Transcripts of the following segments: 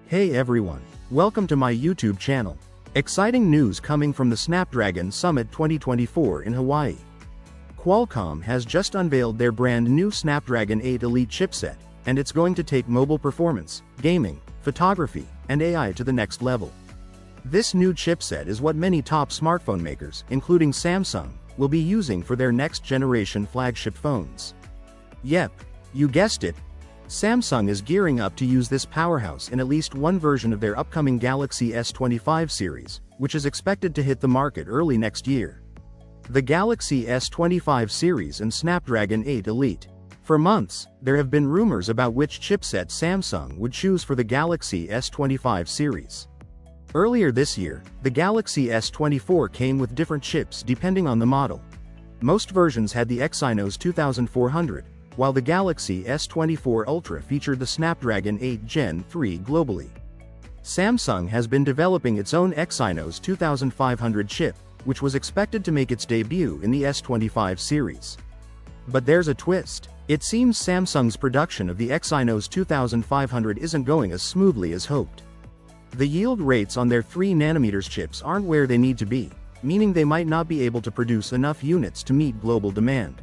Hey everyone, welcome to my YouTube channel. Exciting news coming from the Snapdragon Summit 2024 in Hawaii. Qualcomm has just unveiled their brand new Snapdragon 8 Elite chipset, and it's going to take mobile performance, gaming, photography, and AI to the next level. This new chipset is what many top smartphone makers, including Samsung, will be using for their next generation flagship phones. Yep, you guessed it. Samsung is gearing up to use this powerhouse in at least one version of their upcoming Galaxy S25 series, which is expected to hit the market early next year. The Galaxy S25 series and Snapdragon 8 Elite. For months, there have been rumors about which chipset Samsung would choose for the Galaxy S25 series. Earlier this year, the Galaxy S24 came with different chips depending on the model. Most versions had the Exynos 2400, while the Galaxy S25 Ultra featured the Snapdragon 8 Gen 3 globally. Samsung has been developing its own Exynos 2500 chip, which was expected to make its debut in the S25 series. But there's a twist. It seems Samsung's production of the Exynos 2500 isn't going as smoothly as hoped. The yield rates on their 3nm chips aren't where they need to be, meaning they might not be able to produce enough units to meet global demand.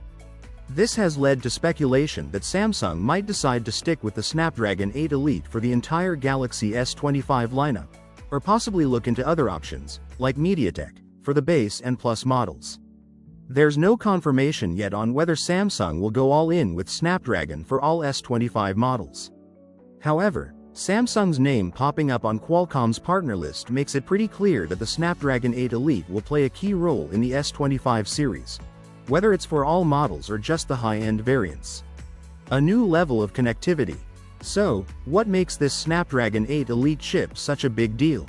This has led to speculation that Samsung might decide to stick with the Snapdragon 8 Elite for the entire Galaxy S25 lineup, or possibly look into other options, like MediaTek, for the base and Plus models. There's no confirmation yet on whether Samsung will go all in with Snapdragon for all S25 models. However, Samsung's name popping up on Qualcomm's partner list makes it pretty clear that the Snapdragon 8 Elite will play a key role in the S25 series, whether it's for all models or just the high-end variants. A new level of connectivity. So, what makes this Snapdragon 8 Elite chip such a big deal?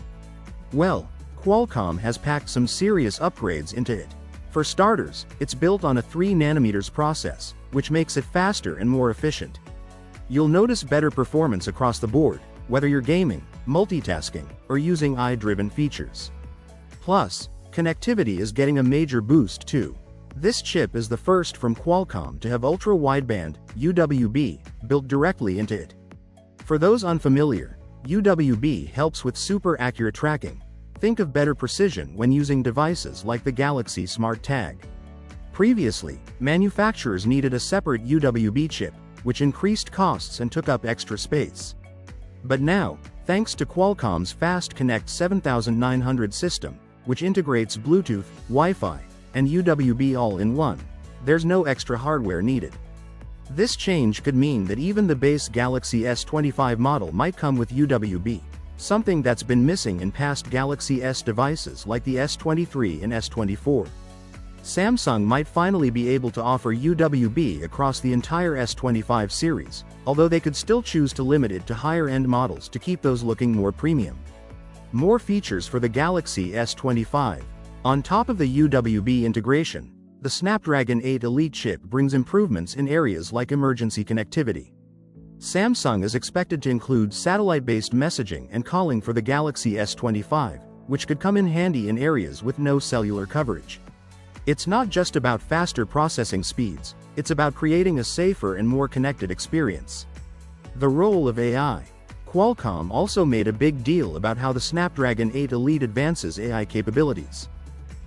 Well, Qualcomm has packed some serious upgrades into it. For starters, it's built on a 3nm process, which makes it faster and more efficient. You'll notice better performance across the board, whether you're gaming, multitasking, or using AI-driven features. Plus, connectivity is getting a major boost too. This chip is the first from Qualcomm to have ultra-wideband, UWB, built directly into it. For those unfamiliar, UWB helps with super accurate tracking. Think of better precision when using devices like the Galaxy Smart Tag. Previously, manufacturers needed a separate UWB chip, which increased costs and took up extra space. But now, thanks to Qualcomm's Fast Connect 7900 system, which integrates Bluetooth, Wi-Fi, and UWB all-in-one, there's no extra hardware needed. This change could mean that even the base Galaxy S25 model might come with UWB, something that's been missing in past Galaxy S devices like the S23 and S24. Samsung might finally be able to offer UWB across the entire S25 series, although they could still choose to limit it to higher-end models to keep those looking more premium. More features for the Galaxy S25. On top of the UWB integration, the Snapdragon 8 Elite chip brings improvements in areas like emergency connectivity. Samsung is expected to include satellite-based messaging and calling for the Galaxy S25, which could come in handy in areas with no cellular coverage. It's not just about faster processing speeds, it's about creating a safer and more connected experience. The role of AI. Qualcomm also made a big deal about how the Snapdragon 8 Elite advances AI capabilities.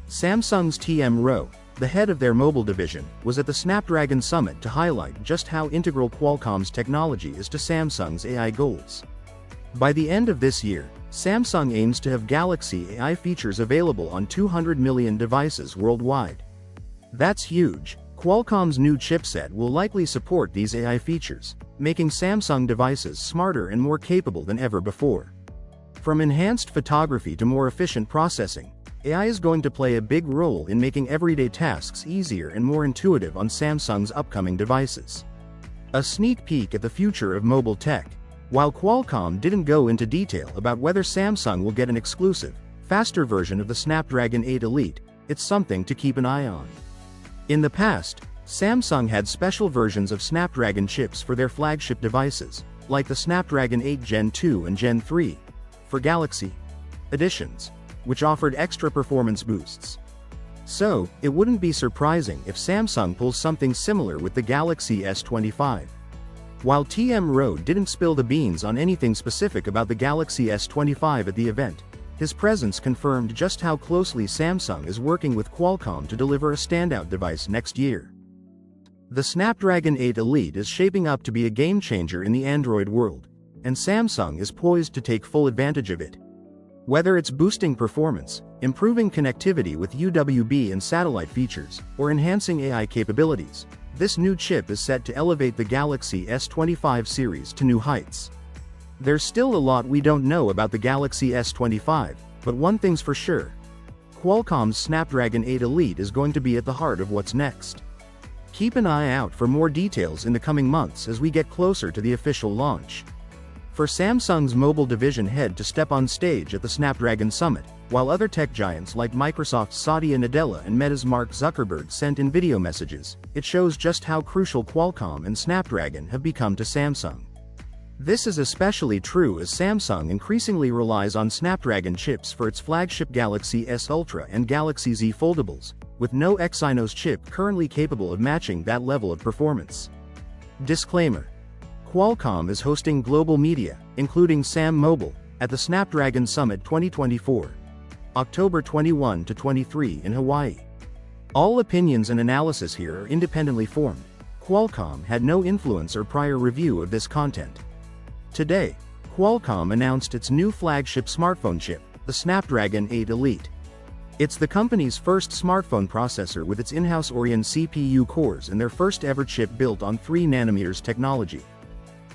Samsung's T.M. Rowe, the head of their mobile division, was at the Snapdragon Summit to highlight just how integral Qualcomm's technology is to Samsung's AI goals. By the end of this year, Samsung aims to have Galaxy AI features available on 200 million devices worldwide. That's huge. Qualcomm's new chipset will likely support these AI features, making Samsung devices smarter and more capable than ever before. From enhanced photography to more efficient processing, AI is going to play a big role in making everyday tasks easier and more intuitive on Samsung's upcoming devices. A sneak peek at the future of mobile tech. While Qualcomm didn't go into detail about whether Samsung will get an exclusive, faster version of the Snapdragon 8 Elite, it's something to keep an eye on. In the past, Samsung had special versions of Snapdragon chips for their flagship devices, like the Snapdragon 8 Gen 2 and Gen 3, for Galaxy editions, which offered extra performance boosts. So, it wouldn't be surprising if Samsung pulls something similar with the Galaxy S25. While TM Road didn't spill the beans on anything specific about the Galaxy S25 at the event, his presence confirmed just how closely Samsung is working with Qualcomm to deliver a standout device next year. The Snapdragon 8 Elite is shaping up to be a game-changer in the Android world, and Samsung is poised to take full advantage of it. Whether it's boosting performance, improving connectivity with UWB and satellite features, or enhancing AI capabilities, this new chip is set to elevate the Galaxy S25 series to new heights. There's still a lot we don't know about the Galaxy S25, but one thing's for sure. Qualcomm's Snapdragon 8 Elite is going to be at the heart of what's next. Keep an eye out for more details in the coming months as we get closer to the official launch. For Samsung's mobile division head to step on stage at the Snapdragon Summit, while other tech giants like Microsoft's Satya Nadella and Meta's Mark Zuckerberg sent in video messages, it shows just how crucial Qualcomm and Snapdragon have become to Samsung. This is especially true as Samsung increasingly relies on Snapdragon chips for its flagship Galaxy S Ultra and Galaxy Z foldables, with no Exynos chip currently capable of matching that level of performance. Disclaimer: Qualcomm is hosting global media, including Sam Mobile, at the Snapdragon Summit 2024, October 21 to 23 in Hawaii. All opinions and analysis here are independently formed. Qualcomm had no influence or prior review of this content. Today, Qualcomm announced its new flagship smartphone chip, the Snapdragon 8 Elite. It's the company's first smartphone processor with its in-house Oryon CPU cores and their first ever chip built on 3nm technology.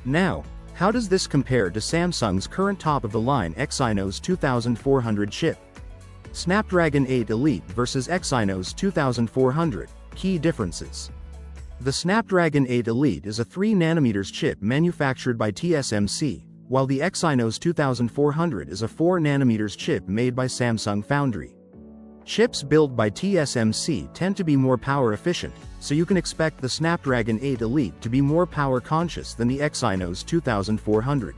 Now, how does this compare to Samsung's current top-of-the-line Exynos 2400 chip? Snapdragon 8 Elite versus Exynos 2400, key differences. The Snapdragon 8 Elite is a 3nm chip manufactured by TSMC, while the Exynos 2400 is a 4nm chip made by Samsung Foundry. Chips built by TSMC tend to be more power efficient, so you can expect the Snapdragon 8 Elite to be more power conscious than the Exynos 2400.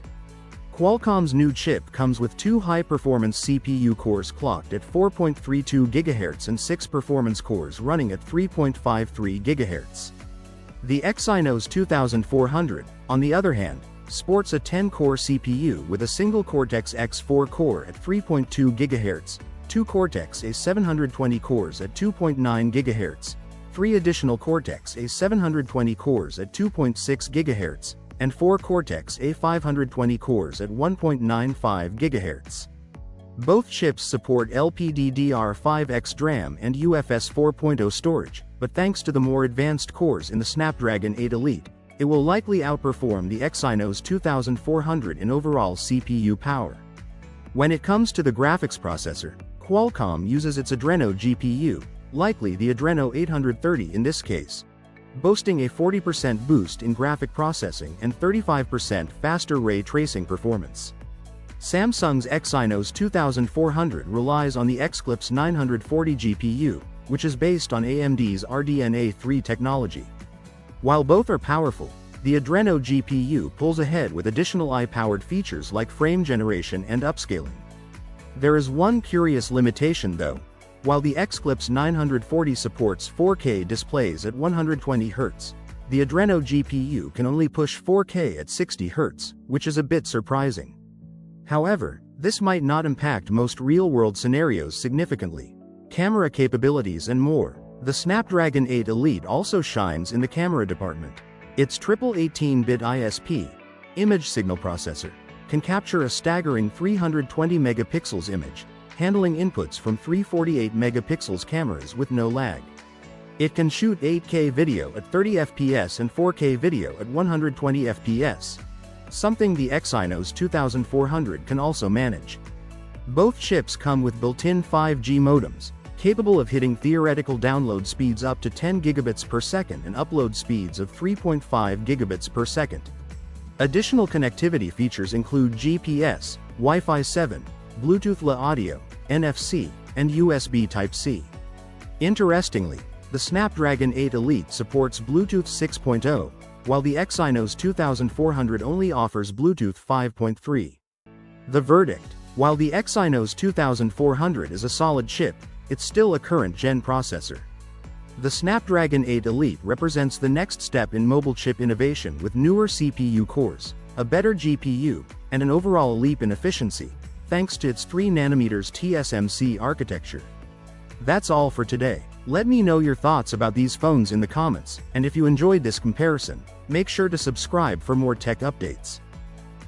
Qualcomm's new chip comes with two high-performance CPU cores clocked at 4.32 GHz and 6 performance cores running at 3.53 GHz. The Exynos 2400, on the other hand, sports a 10-core CPU with a single Cortex-X4 core at 3.2 GHz, two Cortex-A720 cores at 2.9 GHz, three additional Cortex-A720 cores at 2.6 GHz, and four Cortex-A520 cores at 1.95 GHz. Both chips support LPDDR5X DRAM and UFS 4.0 storage, but thanks to the more advanced cores in the Snapdragon 8 Elite, it will likely outperform the Exynos 2400 in overall CPU power. When it comes to the graphics processor, Qualcomm uses its Adreno GPU, likely the Adreno 830 in this case, boasting a 40% boost in graphic processing and 35% faster ray tracing performance. Samsung's Exynos 2400 relies on the Xclipse 940 GPU, which is based on AMD's RDNA 3 technology. While both are powerful, the Adreno GPU pulls ahead with additional AI-powered features like frame generation and upscaling. There is one curious limitation though. While the Xclipse 940 supports 4K displays at 120 Hz, the Adreno GPU can only push 4K at 60 Hz, which is a bit surprising. However, this might not impact most real-world scenarios significantly. Camera capabilities and more. The Snapdragon 8 Elite also shines in the camera department. Its triple 18-bit ISP, image signal processor, can capture a staggering 320 megapixels image, handling inputs from 348 megapixels cameras with no lag. It can shoot 8K video at 30 fps and 4K video at 120 fps, something the Exynos 2400 can also manage. Both chips come with built-in 5G modems, capable of hitting theoretical download speeds up to 10 gigabits per second and upload speeds of 3.5 gigabits per second. Additional connectivity features include GPS, Wi-Fi 7, Bluetooth Low Audio, NFC, and USB Type-C. Interestingly, the Snapdragon 8 Elite supports Bluetooth 6.0, while the Exynos 2400 only offers Bluetooth 5.3. The verdict: while the Exynos 2400 is a solid chip, it's still a current-gen processor. The Snapdragon 8 Elite represents the next step in mobile chip innovation with newer CPU cores, a better GPU, and an overall leap in efficiency, thanks to its 3nm TSMC architecture. That's all for today. Let me know your thoughts about these phones in the comments, and if you enjoyed this comparison, make sure to subscribe for more tech updates.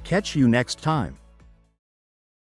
Catch you next time.